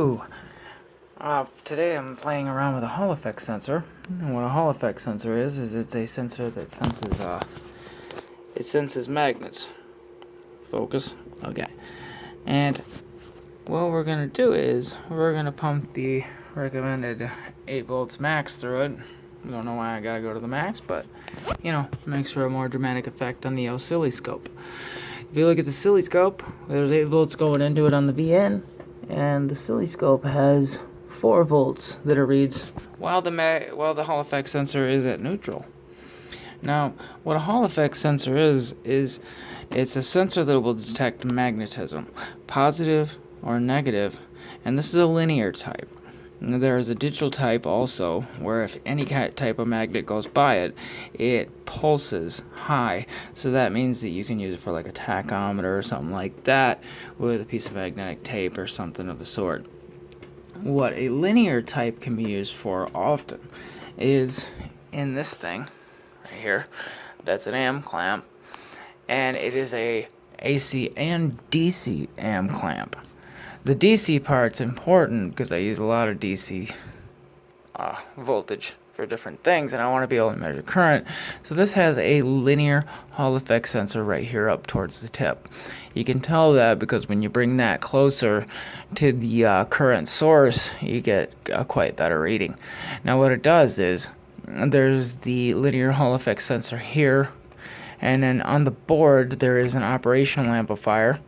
Hello! Today I'm playing around with a Hall effect sensor. And what a Hall effect sensor is it's a sensor that senses magnets. Focus. Okay. And what we're gonna do is we're gonna pump the recommended 8 volts max through it. I don't know why I gotta go to the max, but you know, makes for a more dramatic effect on the oscilloscope. If you look at the oscilloscope, there's 8 volts going into it on the VN, and the oscilloscope has 4 volts that it reads while the Hall effect sensor is at neutral. Now, what a Hall effect sensor is it's a sensor that will detect magnetism, positive or negative, and this is a linear type. There is a digital type also, where if any type of magnet goes by it, it pulses high. So that means that you can use it for like a tachometer or something like that with a piece of magnetic tape or something of the sort. What a linear type can be used for often is in this thing right here. That's an AM clamp, and it is a AC and DC AM clamp. The DC part's important because I use a lot of DC voltage for different things, and I want to be able to measure current. So this has a linear Hall effect sensor right here up towards the tip. You can tell that because when you bring that closer to the current source, you get a quite better reading. Now what it does is there's the linear Hall effect sensor here, and then on the board there is an operational amplifier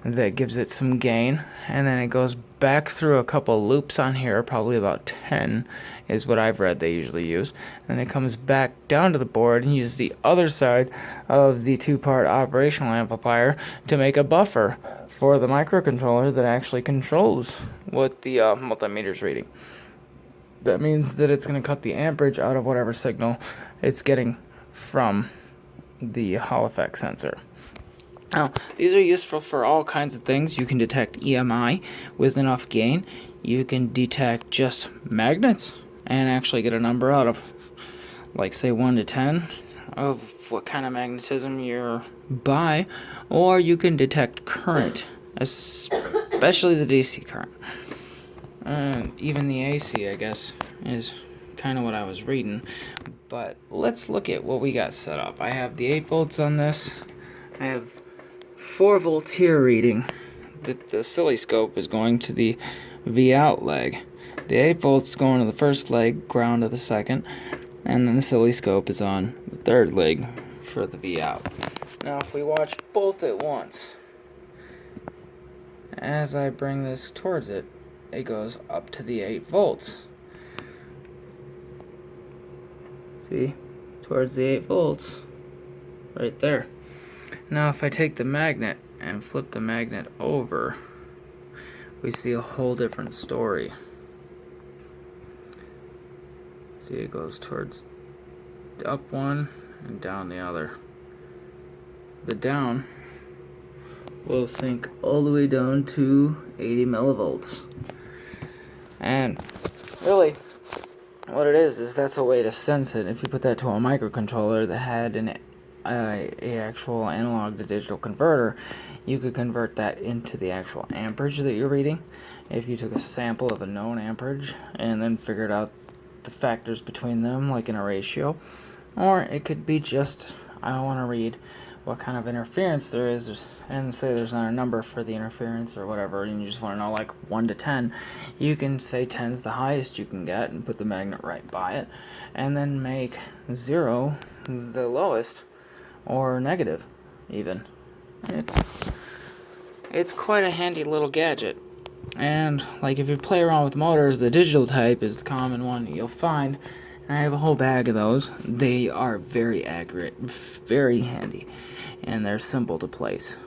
that gives it some gain, and then it goes back through a couple loops on here, probably about 10 is what I've read they usually use, and it comes back down to the board and uses the other side of the 2-part operational amplifier to make a buffer for the microcontroller that actually controls what the multimeter's reading. That means that it's going to cut the amperage out of whatever signal it's getting from the Hall effect sensor. Now, these are useful for all kinds of things. You can detect EMI with enough gain. You can detect just magnets and actually get a number out of, like, say 1 to 10 of what kind of magnetism you're by. Or you can detect current, especially the DC current. Even the AC, I guess, is kind of what I was reading. But let's look at what we got set up. I have the 8 volts on this. I have 4 volts here reading that the oscilloscope is going to the V out leg. The 8 volts going to the first leg, ground to the second, and then the oscilloscope is on the third leg for the V out. Now if we watch both at once, as I bring this towards it, it goes up to the 8 volts. See? Towards the 8 volts. Right there. Now if I take the magnet and flip the magnet over, we see a whole different story. See, it goes towards up one and down the other. The down will sink all the way down to 80 millivolts. And really, what it is that's a way to sense it. If you put that to a microcontroller that had an actual analog to digital converter, you could convert that into the actual amperage that you're reading. If you took a sample of a known amperage and then figured out the factors between them, like in a ratio, or it could be just, I want to read what kind of interference there is, and say there's not a number for the interference or whatever, and you just want to know like 1 to 10, you can say 10's the highest you can get and put the magnet right by it, and then make 0 the lowest, or negative even. It's quite a handy little gadget. And like if you play around with motors, the digital type is the common one that you'll find, and I have a whole bag of those. They are very accurate, very handy, and they're simple to place.